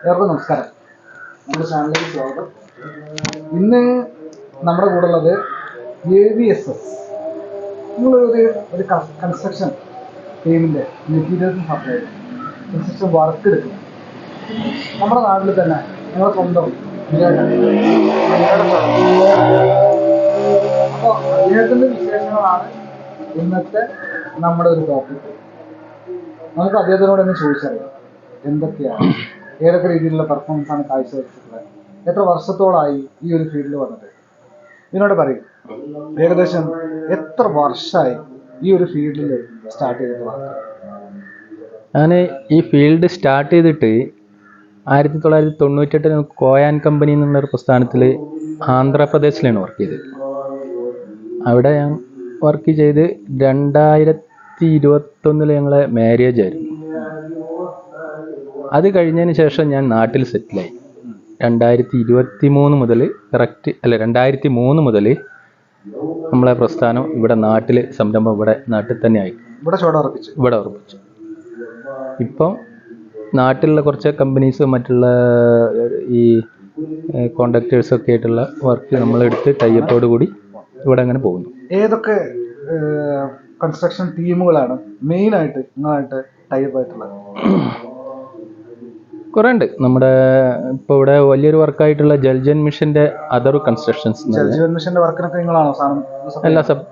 ഏവർക്കും നമസ്കാരം. നമ്മുടെ ചാനലിലേക്ക് സ്വാഗതം. ഇന്ന് നമ്മുടെ കൂടെ ഉള്ളത് AVSS. നിങ്ങളൊരു കൺസ്ട്രക്ഷൻ ടീമിൻ്റെ മെറ്റീരിയൽസ് സപ്ലൈ കൺസ്ട്രക്ഷൻ വർക്ക് എടുക്കുക. നമ്മുടെ നാട്ടിൽ തന്നെ നിങ്ങളുടെ സ്വന്തം അപ്പോൾ അദ്ദേഹത്തിൻ്റെ വിശേഷങ്ങളാണ് ഇന്നത്തെ നമ്മുടെ ഒരു ടോപ്പിക്. നമുക്ക് അദ്ദേഹത്തിനോട് തന്നെ ചോദിച്ചറിയാം എന്തൊക്കെയാണ്, ഏതൊക്കെ രീതിയിലുള്ള പെർഫോമൻസ് ആണ് കാഴ്ചവെച്ചിട്ടുള്ളത്, എത്ര വർഷത്തോളമായി ഈ ഒരു ഫീൽഡിൽ വന്നിട്ട്. ഇതിനോട് പറയും ഏകദേശം എത്ര വർഷമായി ഈ ഒരു ഫീൽഡിൽ സ്റ്റാർട്ട് ചെയ്തിട്ട് വർക്ക്? ഞാൻ ഈ ഫീൽഡ് സ്റ്റാർട്ട് ചെയ്തിട്ട് 1998 കോയാൻ കമ്പനി എന്നുള്ളൊരു പ്രസ്ഥാനത്തിൽ ആന്ധ്രാപ്രദേശിലാണ് വർക്ക് ചെയ്തത്. അവിടെ ഞാൻ വർക്ക് ചെയ്ത് 2021 ഞങ്ങളെ മാരേജ് ആയിരുന്നു. അത് കഴിഞ്ഞതിന് ശേഷം ഞാൻ നാട്ടിൽ സെറ്റിലായി. 2023 മുതൽ നമ്മളെ പ്രസ്ഥാനം ഇവിടെ നാട്ടിൽ സംരംഭം ഇവിടെ നാട്ടിൽ തന്നെ ആയി. ഇവിടെ ഉറപ്പിച്ചു. ഇപ്പം നാട്ടിലുള്ള കുറച്ച് കമ്പനീസ് മറ്റുള്ള ഈ കോൺട്രാക്ടേഴ്സൊക്കെ ആയിട്ടുള്ള വർക്ക് നമ്മളെടുത്ത് ടൈപ്പോട് കൂടി ഇവിടെ അങ്ങനെ പോകുന്നു. ഏതൊക്കെ കൺസ്ട്രക്ഷൻ ടീമുകളാണ് മെയിനായിട്ട് നിങ്ങളായിട്ട് ടൈപ്പ് ആയിട്ടുള്ളത്? കുറേ ഉണ്ട്. നമ്മുടെ ഇപ്പോൾ ഇവിടെ വലിയൊരു വർക്കായിട്ടുള്ള ജൽജൻ മിഷന്റെ അതർ കൺസ്ട്രക്ഷൻസ്.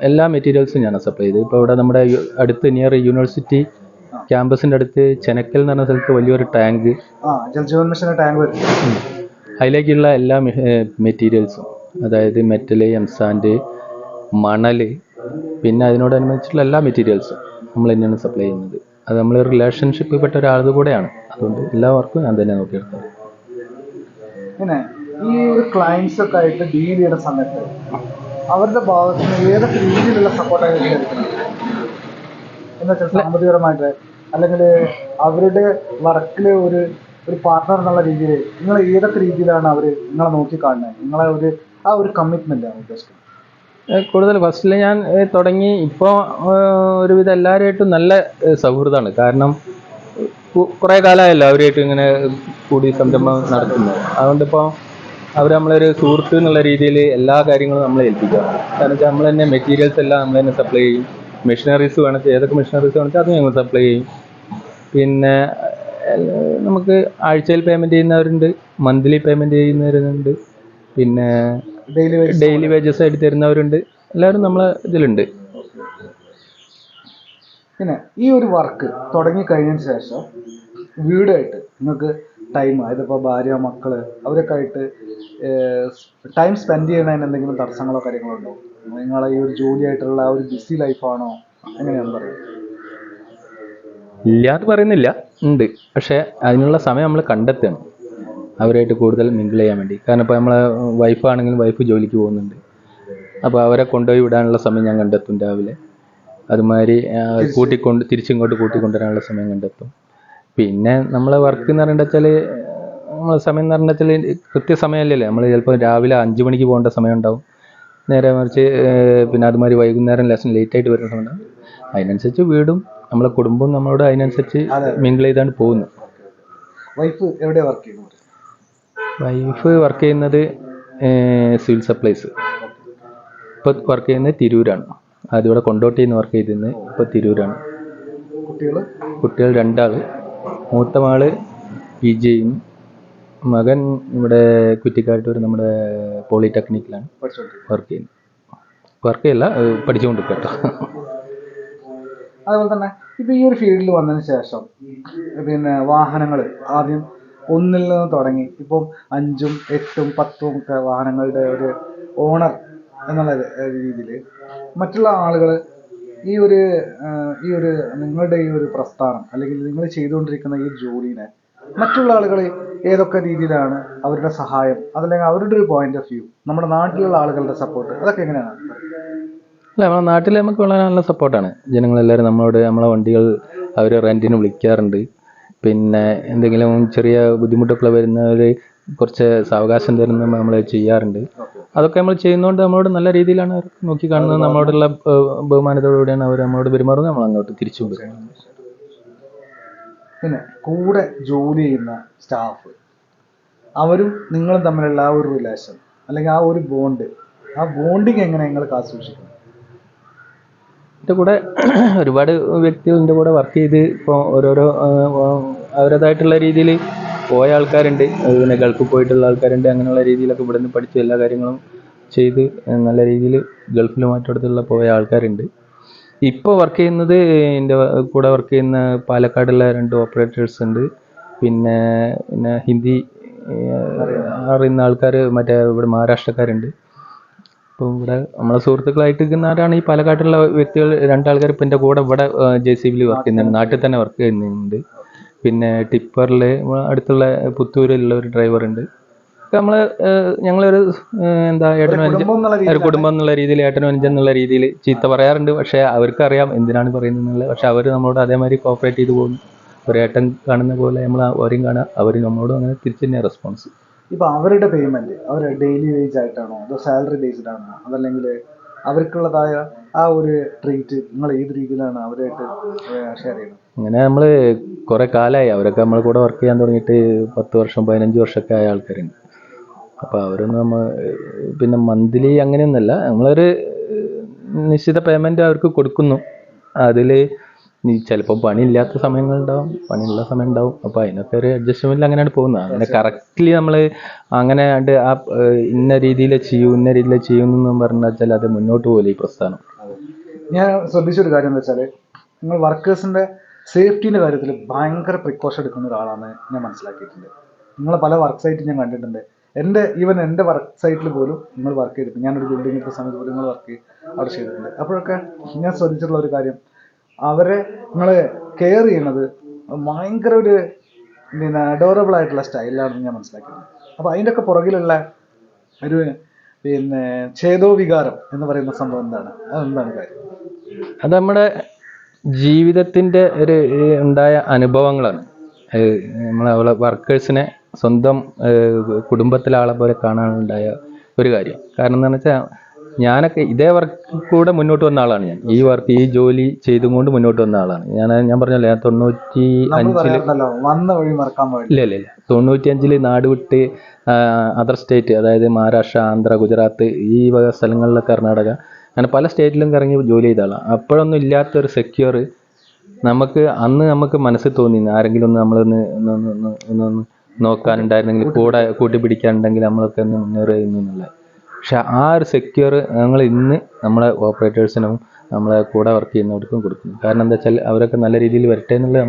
എല്ലാ മെറ്റീരിയൽസും ഞാൻ സപ്ലൈ ചെയ്ത്. ഇപ്പോൾ ഇവിടെ നമ്മുടെ അടുത്ത് നിയർ യൂണിവേഴ്സിറ്റി ക്യാമ്പസിന്റെ അടുത്ത് ചെനക്കൽ എന്ന് പറഞ്ഞ സ്ഥലത്ത് വലിയൊരു ടാങ്ക്, അതിലേക്കുള്ള എല്ലാ മെറ്റീരിയൽസും, അതായത് മെറ്റൽ, എംസാൻഡ്, മണൽ, പിന്നെ അതിനോടനുബന്ധിച്ചുള്ള എല്ലാ മെറ്റീരിയൽസും നമ്മൾ തന്നെയാണ് സപ്ലൈ ചെയ്യുന്നത്. അത് നമ്മൾ റിലേഷൻഷിപ്പ് പെട്ട ഒരാൾ കൂടെയാണ്. അതുകൊണ്ട് എല്ലാ വർക്കും ഞാൻ തന്നെ നോക്കിയെടുത്തത്. പിന്നെ ഈ ഒരു ക്ലയൻസ് ഒക്കെ ആയിട്ട് ഡീൽ ചെയ്യുന്ന സമയത്ത് അവരുടെ ഭാഗത്ത് നിന്ന് ഏതൊക്കെ രീതിയിലുള്ള സപ്പോർട്ടായിട്ട് എടുക്കുന്നത്? എന്ന് വെച്ചാൽ സാമ്പത്തികപരമായിട്ട്, അല്ലെങ്കിൽ അവരുടെ വർക്കിൽ ഒരു പാർട്ട്ണർ എന്നുള്ള രീതിയിൽ നിങ്ങൾ ഏതൊക്കെ രീതിയിലാണ് അവർ നിങ്ങളെ നോക്കിക്കാണുന്നത്? നിങ്ങളെ ഒരു കമ്മിറ്റ്മെന്റ് ആണ് ഉദ്ദേശിക്കുന്നത്? കൂടുതൽ ഫസ്റ്റിൽ ഞാൻ തുടങ്ങി. ഇപ്പോൾ ഒരുവിധം എല്ലാവരുമായിട്ടും നല്ല സൗഹൃദമാണ്. കാരണം കുറേ കാലമായല്ലോ അവരുമായിട്ട് ഇങ്ങനെ കൂടി സംരംഭം നടത്തുന്നത്. അതുകൊണ്ടിപ്പോൾ അവർ നമ്മളൊരു സുഹൃത്ത് എന്നുള്ള രീതിയിൽ എല്ലാ കാര്യങ്ങളും നമ്മളെ ഏൽപ്പിക്കുക. കാരണം വെച്ചാൽ നമ്മൾ തന്നെ മെറ്റീരിയൽസ് എല്ലാം നമ്മൾ തന്നെ സപ്ലൈ ചെയ്യും. മെഷീനറീസ് വേണമെങ്കിൽ ഏതൊക്കെ മെഷീനറീസ് വേണമെങ്കിൽ അത് ഞങ്ങൾ സപ്ലൈ ചെയ്യും. പിന്നെ നമുക്ക് ആഴ്ചയിൽ പേയ്മെൻറ്റ് ചെയ്യുന്നവരുണ്ട്, മന്ത്ലി പേയ്മെൻറ്റ് ചെയ്യുന്നവരുണ്ട്, പിന്നെ ഡെയിലി വേജസ് ആയിട്ട് തരുന്നവരുണ്ട്. എല്ലാവരും നമ്മളെ ഇതിലുണ്ട്. പിന്നെ ഈ ഒരു വർക്ക് തുടങ്ങിക്കഴിഞ്ഞതിന് ശേഷം വീടായിട്ട് നിങ്ങൾക്ക് ടൈം, ഇതിപ്പോൾ ഭാര്യ, മക്കള് അവരൊക്കെ ആയിട്ട് ടൈം സ്പെൻഡ് ചെയ്യുന്നതിന് എന്തെങ്കിലും തടസ്സങ്ങളോ കാര്യങ്ങളോ ഉണ്ടോ? നിങ്ങളെ ഈ ഒരു ജോലിയായിട്ടുള്ള ഒരു ബിസി ലൈഫാണോ, എങ്ങനെയാണെന്ന് പറയും? ഇല്ലാന്ന് പറയുന്നില്ല, ഉണ്ട്. പക്ഷേ അതിനുള്ള സമയം നമ്മൾ കണ്ടെത്തണം അവരായിട്ട് കൂടുതൽ മിങ്കിൾ ചെയ്യാൻ വേണ്ടി. കാരണം ഇപ്പോൾ നമ്മളെ വൈഫാണെങ്കിലും വൈഫ് ജോലിക്ക് പോകുന്നുണ്ട്. അപ്പോൾ അവരെ കൊണ്ടുപോയി വിടാനുള്ള സമയം ഞാൻ കണ്ടെത്തും രാവിലെ. അതുമാതിരി തിരിച്ചിങ്ങോട്ട് കൂട്ടിക്കൊണ്ടുവരാനുള്ള സമയം കണ്ടെത്തും. പിന്നെ നമ്മളെ വർക്ക് എന്ന് പറഞ്ഞിട്ട് വെച്ചാൽ നമ്മളെ സമയം എന്ന് പറഞ്ഞാൽ കൃത്യസമയമല്ലല്ലേ. നമ്മൾ ചിലപ്പോൾ രാവിലെ 5 മണിക്ക് പോകേണ്ട സമയം ഉണ്ടാവും, നേരെ മറിച്ച് പിന്നെ അതുമാതിരി വൈകുന്നേരം ലേറ്റായിട്ട് വരുന്ന സമയം ഉണ്ടാവും. അതിനനുസരിച്ച് വീടും നമ്മളെ കുടുംബവും നമ്മളോട് അതിനനുസരിച്ച് മിങ്കിൾ ചെയ്താണ് പോകുന്നത്. വൈഫ് എവിടെയാണ് വർക്ക് ചെയ്യുന്നത്? വൈഫ് വർക്ക് ചെയ്യുന്നത് സിവിൽ സപ്ലൈസ്. ഇപ്പോൾ വർക്ക് ചെയ്യുന്നത് തിരൂരാണ്. ആദ്യം ഇവിടെ കൊണ്ടോട്ടിയിൽ നിന്ന് വർക്ക് ചെയ്തിരുന്നത്, ഇപ്പോൾ തിരൂരാണ്. കുട്ടികൾ 2 ആൾ. മൂത്ത മകള് PG ചെയ്യുന്നു, മകൻ ഇവിടെ കുറ്റിക്കാട്ടൂർ നമ്മുടെ പോളിടെക്നിക്കിലാണ് വർക്ക് ചെയ്യുന്നത്. വർക്ക് ചെയ്യല്ല, പഠിച്ചുകൊണ്ടിരിക്കട്ടോ. അതുപോലെ തന്നെ ഇപ്പം ഈ ഒരു ഫീൽഡിൽ വന്നതിന് ശേഷം പിന്നെ വാഹനങ്ങൾ ആദ്യം 1 നിന്ന് തുടങ്ങി ഇപ്പം 5, 8, 10 ഒക്കെ വാഹനങ്ങളുടെ ഒരു ഓണർ എന്നുള്ള രീതിയിൽ മറ്റുള്ള ആളുകൾ ഈ ഒരു നിങ്ങളുടെ ഈ ഒരു പ്രസ്ഥാനം അല്ലെങ്കിൽ നിങ്ങൾ ചെയ്തുകൊണ്ടിരിക്കുന്ന ഈ ജോലിനെ മറ്റുള്ള ആളുകൾ ഏതൊക്കെ രീതിയിലാണ് അവരുടെ സഹായം, അതല്ലെങ്കിൽ അവരുടെ ഒരു പോയിന്റ് ഓഫ് വ്യൂ, നമ്മുടെ നാട്ടിലുള്ള ആളുകളുടെ സപ്പോർട്ട്, അതൊക്കെ എങ്ങനെയാണ്? അല്ല, നമ്മുടെ നാട്ടിൽ നമുക്ക് വളരെ നല്ല സപ്പോർട്ടാണ്. ജനങ്ങളെല്ലാവരും നമ്മളെ വണ്ടികൾ അവർ റെൻറ്റിന് വിളിക്കാറുണ്ട്. പിന്നെ എന്തെങ്കിലും ചെറിയ ബുദ്ധിമുട്ടൊക്കെ വരുന്നവർ കുറച്ച് സാവകാശം തരുന്ന നമ്മൾ ചെയ്യാറുണ്ട്. അതൊക്കെ നമ്മൾ ചെയ്യുന്നതുകൊണ്ട് നമ്മളോട് നല്ല രീതിയിലാണ് അവർ നോക്കിക്കാണുന്നത്. നമ്മളോടുള്ള ബഹുമാനത്തോടുകൂടിയാണ് അവർ നമ്മളോട് പെരുമാറുന്നത്. നമ്മൾ അങ്ങോട്ട് തിരിച്ചു കൊടുക്കുന്നത്. പിന്നെ കൂടെ ജോലി ചെയ്യുന്ന സ്റ്റാഫ് അവരും നിങ്ങളും തമ്മിലുള്ള ആ ഒരു റിലേഷൻ അല്ലെങ്കിൽ ആ ഒരു ബോണ്ട്, ആ ബോണ്ടിങ് എങ്ങനെ നിങ്ങൾ കാത്തു സൂക്ഷിക്കണം? എൻ്റെ കൂടെ ഒരുപാട് വ്യക്തികൾ എൻ്റെ കൂടെ വർക്ക് ചെയ്ത് ഇപ്പോൾ ഓരോരോ അവരുടേതായിട്ടുള്ള രീതിയിൽ പോയ ആൾക്കാരുണ്ട്. പിന്നെ ഗൾഫിൽ പോയിട്ടുള്ള ആൾക്കാരുണ്ട്. അങ്ങനെയുള്ള രീതിയിലൊക്കെ ഇവിടെ നിന്ന് പഠിച്ച് എല്ലാ കാര്യങ്ങളും ചെയ്ത് നല്ല രീതിയിൽ ഗൾഫിലും മറ്റിടത്തുള്ള പോയ ആൾക്കാരുണ്ട്. ഇപ്പോൾ വർക്ക് ചെയ്യുന്നത് എൻ്റെ കൂടെ വർക്ക് ചെയ്യുന്ന പാലക്കാടുള്ള 2 ഓപ്പറേറ്റേഴ്സ് ഉണ്ട്. പിന്നെ പിന്നെ ഹിന്ദി അറിയുന്ന ആൾക്കാർ മറ്റേ ഇവിടെ മഹാരാഷ്ട്രക്കാരുണ്ട്. ഇപ്പോൾ ഇവിടെ നമ്മളെ സുഹൃത്തുക്കളായിട്ട് നിൽക്കുന്നവരാണ് ഈ പാലക്കാട്ടുള്ള വ്യക്തികൾ. 2 ആൾക്കാർ ഇപ്പം എൻ്റെ കൂടെ ഇവിടെ JCBയിൽ വർക്ക് ചെയ്യുന്നുണ്ട്, നാട്ടിൽ തന്നെ വർക്ക് ചെയ്യുന്നുണ്ട്. പിന്നെ ടിപ്പറിൽ അടുത്തുള്ള പുത്തൂരിലുള്ള ഒരു ഡ്രൈവർ ഉണ്ട്. നമ്മൾ ഞങ്ങളൊരു എന്താ ഏട്ടനും ഒരു കുടുംബം എന്നുള്ള രീതിയിൽ ഏട്ടനും അനുജൻ എന്നുള്ള രീതിയിൽ ചീത്ത പറയാറുണ്ട്. പക്ഷേ അവർക്കറിയാം എന്തിനാണ് പറയുന്നത് എന്നുള്ളത്. പക്ഷെ അവർ നമ്മളോട് അതേമാതിരി കോപ്പറേറ്റ് ചെയ്ത് പോകുന്നു. ഒരു ഏട്ടൻ കാണുന്ന പോലെ നമ്മൾ അവരെയും കാണുക, അവർ നമ്മളോടും അങ്ങനെ തിരിച്ചു തന്നെയാണ് റെസ്പോൺസ്. ഇപ്പൊ അവരുടെ പേയ്മെന്റ് അവർ ഡെയിലി വേജ് ആയിട്ടാണോ അതോ സാലറി ബേസ്ഡ് ആണോ, അതല്ലെങ്കിൽ അവർക്കുള്ളതായ ആ ഒരു ട്രീറ്റ് നിങ്ങൾ ഏത് രീതിയിലാണ് അവരായിട്ട് ഷെയർ ചെയ്യുന്നത്? അങ്ങനെ നമ്മൾ കുറെ കാലമായി അവരൊക്കെ നമ്മളെ കൂടെ വർക്ക് ചെയ്യാൻ തുടങ്ങിയിട്ട് 10 വർഷം 15 വർഷമൊക്കെ ആയ ആൾക്കാരുണ്ട്. അപ്പോൾ അവരൊന്നും നമ്മൾ പിന്നെ മന്ത്ലി അങ്ങനെയൊന്നുമല്ല, നമ്മളൊരു നിശ്ചിത പേയ്മെൻറ്റ് അവർക്ക് കൊടുക്കുന്നു. അതിൽ ചിലപ്പോൾ പണിയില്ലാത്ത സമയങ്ങളുണ്ടാവും, പണിയുള്ള സമയം ഉണ്ടാവും. അപ്പോൾ അതിനൊക്കെ ഒരു അഡ്ജസ്റ്റ്മെൻറ്റിൽ അങ്ങനെയാണ് പോകുന്നത്. അങ്ങനെ കറക്റ്റ്ലി നമ്മൾ അങ്ങനെ ആണ്ട് ആ ഇന്ന രീതിയിൽ ചെയ്യുമെന്നും പറഞ്ഞു വെച്ചാൽ അത് മുന്നോട്ട് പോകില്ല ഈ പ്രസ്ഥാനം. ഞാൻ ശ്രദ്ധിച്ചൊരു കാര്യം എന്താ വെച്ചാൽ നിങ്ങൾ വർക്കേഴ്സിൻ്റെ സേഫ്റ്റീൻ്റെ കാര്യത്തിൽ ഭയങ്കര പ്രിക്കോഷൻ എടുക്കുന്ന ഒരാളാണ് ഞാൻ മനസ്സിലാക്കിയിട്ടുണ്ട്. നിങ്ങൾ പല വർക്ക് സൈറ്റും ഞാൻ കണ്ടിട്ടുണ്ട്. എൻ്റെ വർക്ക് സൈറ്റിൽ പോലും നിങ്ങൾ വർക്ക് ചെയ്തിട്ടുണ്ട്. ഞാനൊരു ബിൽഡിംഗ് എടുത്ത സമയത്ത് പോലും നിങ്ങൾ വർക്ക് അവിടെ ചെയ്തിട്ടുണ്ട്. അപ്പോഴൊക്കെ ഞാൻ ശ്രദ്ധിച്ചിട്ടുള്ള ഒരു കാര്യം, അവരെ നിങ്ങൾ കെയർ ചെയ്യണത് ഭയങ്കര ഒരു പിന്നെ അഡോറബിൾ ആയിട്ടുള്ള സ്റ്റൈലിലാണെന്ന് ഞാൻ മനസ്സിലാക്കിയത്. അപ്പോൾ അതിൻ്റെയൊക്കെ പുറകിലുള്ള ഒരു പിന്നെ ഛേദോവികാരം എന്ന് പറയുന്ന സംഭവം എന്താണ്? അതെന്താണ് കാര്യം? അത് നമ്മുടെ ജീവിതത്തിൻ്റെ ഒരു ഉണ്ടായ അനുഭവങ്ങളാണ്. നമ്മളെ വർക്കേഴ്സിനെ സ്വന്തം കുടുംബത്തിലെ ആളെ പോലെ കാണാനുണ്ടായ ഒരു കാര്യം. കാരണം എന്താണെന്ന് വെച്ചാൽ ഞാനൊക്കെ ഇതേ വർക്ക് കൂടെ മുന്നോട്ട് വന്ന ആളാണ്. ഈ ജോലി ചെയ്തും കൊണ്ട് മുന്നോട്ട് വന്ന ആളാണ് ഞാൻ പറഞ്ഞല്ലോ. ഞാൻ 95 വന്ന വഴി മറക്കാൻ പാടില്ല. ഇല്ല 95 നാട് വിട്ട് അതർ സ്റ്റേറ്റ്, അതായത് മഹാരാഷ്ട്ര, ആന്ധ്ര, ഗുജറാത്ത്, ഈ വക സ്ഥലങ്ങളിലെ കർണാടക, അങ്ങനെ പല സ്റ്റേറ്റിലും കറങ്ങി ജോലി ചെയ്ത ആളാണ്. അപ്പോഴൊന്നും ഇല്ലാത്തൊരു സെക്യൂർ നമുക്ക് മനസ്സിൽ തോന്നി, ആരെങ്കിലും ഒന്ന് നമ്മളൊന്ന് നോക്കാനുണ്ടായിരുന്നെങ്കിൽ, കൂടെ കൂട്ടിപ്പിടിക്കാനുണ്ടെങ്കിൽ നമ്മളൊക്കെ ഒന്ന് മുന്നേറുക. പക്ഷെ ആ ഒരു സെക്യൂർ ഞങ്ങൾ ഇന്ന് നമ്മളെ ഓപ്പറേറ്റേഴ്സിനും നമ്മളെ കൂടെ വർക്ക് ചെയ്യുന്നവർക്കും കൊടുക്കുന്നു. കാരണം എന്താ വെച്ചാൽ അവരൊക്കെ നല്ല രീതിയിൽ വരട്ടെ എന്നുള്ള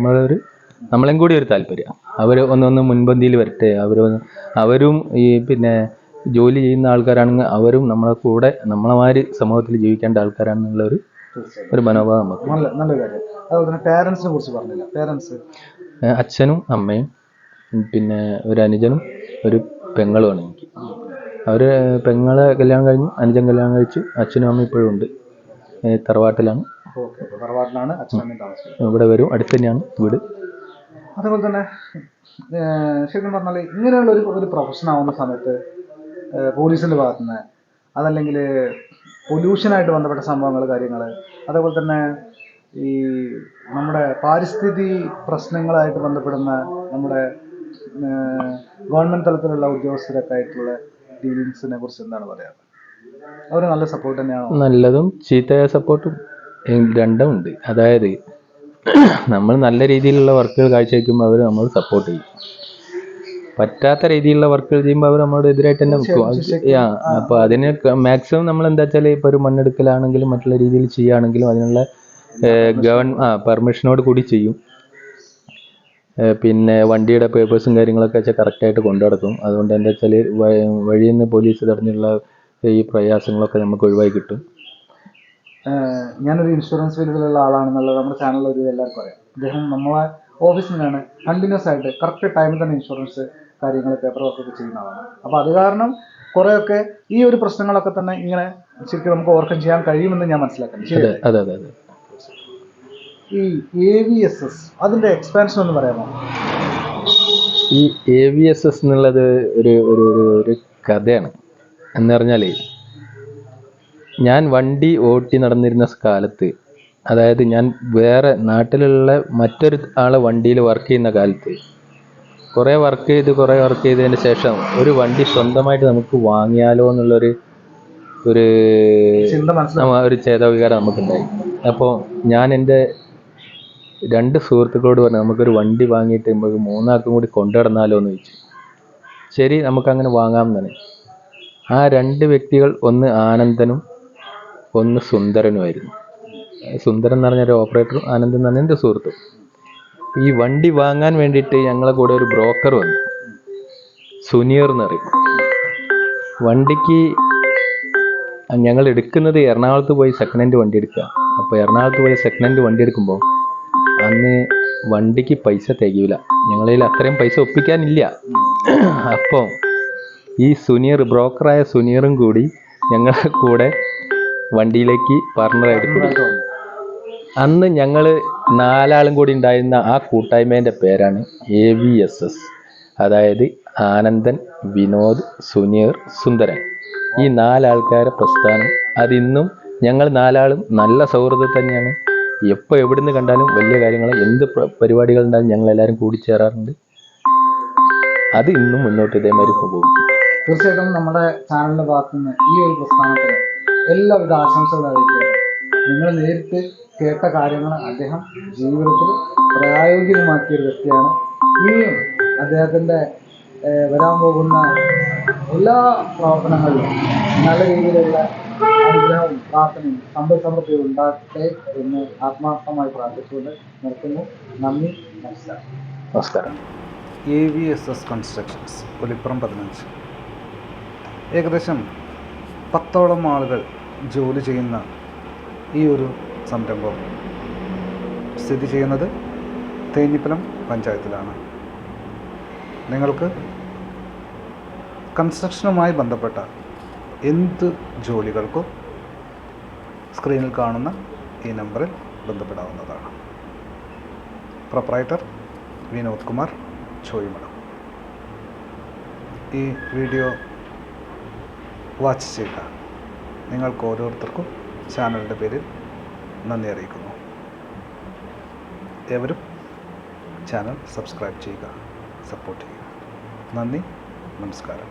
നമ്മളെയും കൂടി ഒരു താല്പര്യം. അവർ ഒന്ന് മുൻപന്തിയിൽ വരട്ടെ, അവരും ഈ പിന്നെ ജോലി ചെയ്യുന്ന ആൾക്കാരാണെങ്കിൽ അവരും നമ്മളെ കൂടെ നമ്മളെമാതിരി സമൂഹത്തിൽ ജീവിക്കേണ്ട ആൾക്കാരാണെന്നുള്ള ഒരു മനോഭാവം നമുക്ക്. നല്ലൊരു കാര്യം. അതുപോലെ തന്നെ പേരൻസിനെ കുറിച്ച് പറഞ്ഞില്ല. പേരൻസ് അച്ഛനും അമ്മയും പിന്നെ ഒരു അനുജനും ഒരു പെങ്ങളുമാണ് എനിക്ക്. അവർ പെങ്ങളെ കല്യാണം കഴിഞ്ഞു, അനുജൻ കല്യാണം കഴിച്ചു. അച്ഛനും അമ്മയും ഇപ്പോഴും ഉണ്ട്, തറവാട്ടിലാണ്. അച്ഛനും താമസിക്കുന്നത്. ഇവിടെ വരും, അടുത്ത് തന്നെയാണ് വീട്. അതേപോലെ തന്നെ ശരിക്കും പറഞ്ഞാൽ ഇങ്ങനെയുള്ള ഒരു പ്രൊഫഷൻ ആവുന്ന സമയത്ത് പോലീസിൻ്റെ ഭാഗത്തുനിന്ന്, അതല്ലെങ്കിൽ പൊല്യൂഷനായിട്ട് ബന്ധപ്പെട്ട സംഭവങ്ങൾ, കാര്യങ്ങൾ, അതേപോലെ തന്നെ ഈ നമ്മുടെ പാരിസ്ഥിതി പ്രശ്നങ്ങളായിട്ട് ബന്ധപ്പെടുന്ന നമ്മുടെ ഗവൺമെൻറ് തലത്തിലുള്ള ഉദ്യോഗസ്ഥരൊക്കെ ആയിട്ടുള്ള ഡീലിങ്സിനെ കുറിച്ച് എന്താണ് പറയാറ്? അവർ നല്ല സപ്പോർട്ട് തന്നെയാണോ? നല്ലതും ചീത്തയായ സപ്പോർട്ടും രണ്ടും ഉണ്ട്. അതായത് നമ്മൾ നല്ല രീതിയിലുള്ള വർക്കുകൾ കാഴ്ചവെക്കുമ്പോൾ അവർ നമ്മൾ സപ്പോർട്ട് ചെയ്യും. പറ്റാത്ത രീതിയിലുള്ള വർക്കുകൾ ചെയ്യുമ്പോൾ അവർ നമ്മളോട് എതിരായിട്ട് തന്നെ നിൽക്കും. അപ്പോൾ അതിന് മാക്സിമം നമ്മൾ എന്താ വെച്ചാൽ ഇപ്പോൾ ഒരു മണ്ണെടുക്കലാണെങ്കിലും മറ്റുള്ള രീതിയിൽ ചെയ്യുകയാണെങ്കിലും അതിനുള്ള പെർമിഷനോട് കൂടി ചെയ്യും. പിന്നെ വണ്ടിയുടെ പേപ്പേഴ്സും കാര്യങ്ങളൊക്കെ വെച്ചാൽ കറക്റ്റായിട്ട് കൊണ്ടു നടക്കും. അതുകൊണ്ട് എന്താ വെച്ചാൽ വഴിയിൽ നിന്ന് പോലീസ് തടഞ്ഞുള്ള ഈ പ്രയാസങ്ങളൊക്കെ നമുക്ക് ഒഴിവായി കിട്ടും. ഞാനൊരു ഇൻഷുറൻസ് ഫീൽഡിലുള്ള ആളാണെന്നുള്ളത് നമ്മുടെ ചാനലിൽ ഒരു എല്ലാവർക്കും അറിയാം. അദ്ദേഹം നമ്മളെ ഓഫീസിൽ നിന്നാണ് കണ്ടിന്യൂസ് ആയിട്ട് കറക്റ്റ് ടൈമിൽ തന്നെ ഇൻഷുറൻസ് കാര്യങ്ങൾ പേപ്പർ വർക്കൊക്കെ ചെയ്യുന്ന ആളാണ്. അപ്പോൾ അത് കാരണം കുറേയൊക്കെ ഈ ഒരു പ്രശ്നങ്ങളൊക്കെ തന്നെ ഇങ്ങനെ ശരിക്കും നമുക്ക് ഓവർകം ചെയ്യാൻ കഴിയുമെന്ന് ഞാൻ മനസ്സിലാക്കുന്നു. അതെ. ഈ AVSS അതിൻ്റെ എക്സ്പാൻഷൻ ഒന്ന് പറയാമോ? ഈ AVSS എന്നുള്ളത് ഒരു കഥയാണ്. എന്ന് പറഞ്ഞാൽ ഞാൻ വണ്ടി ഓട്ടി നടന്നിരുന്ന കാലത്ത്, അതായത് ഞാൻ വേറെ നാട്ടിലുള്ള മറ്റൊരു ആളെ വണ്ടിയിൽ വർക്ക് ചെയ്യുന്ന കാലത്ത്, കുറേ വർക്ക് ചെയ്തതിന് ശേഷം ഒരു വണ്ടി സ്വന്തമായിട്ട് നമുക്ക് വാങ്ങിയാലോ എന്നുള്ളൊരു ഒരു ചിന്ത മനസ്സിലാവും. ഒരു ചേതവികാരം നമുക്കുണ്ടായി. അപ്പോൾ ഞാൻ എൻ്റെ 2 സുഹൃത്തുക്കളോട് പറഞ്ഞു, നമുക്കൊരു വണ്ടി വാങ്ങിയിട്ട് നമുക്ക് 3 ആൾക്കും കൂടി കൊണ്ടുനടന്നാലോ എന്ന് ചോദിച്ചു. ശരി, നമുക്കങ്ങനെ വാങ്ങാമെന്നാണ്. ആ 2 വ്യക്തികൾ, ഒന്ന് ആനന്ദനും ഒന്ന് സുന്ദരനുമായിരുന്നു. സുന്ദരൻ എന്ന് പറഞ്ഞൊരു ഓപ്പറേറ്ററും ആനന്ദൻ എന്ന് പറഞ്ഞ എൻ്റെ സുഹൃത്തും. ഈ വണ്ടി വാങ്ങാൻ വേണ്ടിയിട്ട് ഞങ്ങളെ കൂടെ ഒരു ബ്രോക്കർ വന്നു, സുനീർ എന്ന് പറയും. വണ്ടിക്ക് ഞങ്ങൾ എടുക്കുന്നത് എറണാകുളത്ത് പോയി സെക്കൻഡ് ഹാൻഡ് വണ്ടി എടുക്കുക. അപ്പോൾ എറണാകുളത്ത് പോയി സെക്കൻഡ് ഹാൻഡ് വണ്ടി എടുക്കുമ്പോൾ അന്ന് വണ്ടിക്ക് പൈസ തികയില്ല, ഞങ്ങളിൽ അത്രയും പൈസ ഒപ്പിക്കാനില്ല. അപ്പോൾ ഈ ബ്രോക്കറായ സുനീറും കൂടി ഞങ്ങളുടെ കൂടെ വണ്ടിയിലേക്ക് പാർട്ണറായിട്ട് കൊടുത്തു. അന്ന് ഞങ്ങൾ 4 ആളും കൂടി ഉണ്ടായിരുന്ന ആ കൂട്ടായ്മേൻ്റെ പേരാണ് AVSS. അതായത് ആനന്ദൻ, വിനോദ്, സുനീർ, സുന്ദരൻ. ഈ 4 ആൾക്കാരെ പ്രസ്ഥാനം. അതിന്നും ഞങ്ങൾ 4 ആളും നല്ല സൗഹൃദം തന്നെയാണ്. എപ്പോൾ എവിടുന്ന് കണ്ടാലും വലിയ കാര്യങ്ങൾ, എന്ത് പരിപാടികൾ ഉണ്ടായാലും ഞങ്ങളെല്ലാവരും കൂടിച്ചേരാറുണ്ട്. അത് ഇന്നും മുന്നോട്ട് ഇതേമാതിരി പോകും. തീർച്ചയായിട്ടും നമ്മുടെ ചാനലിൻ്റെ ഭാഗത്തു നിന്ന് ഈ ഒരു പ്രസ്ഥാനത്തിന് എല്ലാവിധ ആശംസകളും അറിയിക്കുകയാണ്. നിങ്ങൾ നേരിട്ട് കേട്ട കാര്യങ്ങൾ അദ്ദേഹം ജീവിതത്തിൽ പ്രായോഗികമാക്കിയൊരു വ്യക്തിയാണ്. ഇനിയും അദ്ദേഹത്തിൻ്റെ വരാൻ പോകുന്ന എല്ലാ പ്രവർത്തനങ്ങളിലും നല്ല രീതിയിലുള്ള അനുഗ്രഹവും പ്രാർത്ഥനയും സമൃദ്ധിയും ഉണ്ടാകട്ടെ എന്ന് ആത്മാർത്ഥമായി പ്രാർത്ഥിച്ചുകൊണ്ട് നിർത്തുന്നു. നന്ദി, നമസ്കാരം. AVSS constructions, Pulippuram 15. ഏകദേശം 10ഓളം ആളുകൾ ജോലി ചെയ്യുന്ന ഈ ഒരു സംരംഭം സ്ഥിതി ചെയ്യുന്നത് തേഞ്ഞിപ്പലം പഞ്ചായത്തിലാണ്. നിങ്ങൾക്ക് കൺസ്ട്രക്ഷനുമായി ബന്ധപ്പെട്ട എന്ത് ജോലികൾക്കും സ്ക്രീനിൽ കാണുന്ന ഈ നമ്പറിൽ ബന്ധപ്പെടാവുന്നതാണ്. പ്രൊപ്പറൈറ്റർ വിനോദ് കുമാർ, ചോയ്മഠം. ഈ വീഡിയോ വാച്ച് ചെയ്ത നിങ്ങൾക്ക് ഓരോരുത്തർക്കും ചാനലിൻ്റെ പേരിൽ നന്ദി അറിയിക്കുന്നു. ഏവരും ചാനൽ സബ്സ്ക്രൈബ് ചെയ്യുക, സപ്പോർട്ട് ചെയ്യുക. നന്ദി, നമസ്കാരം.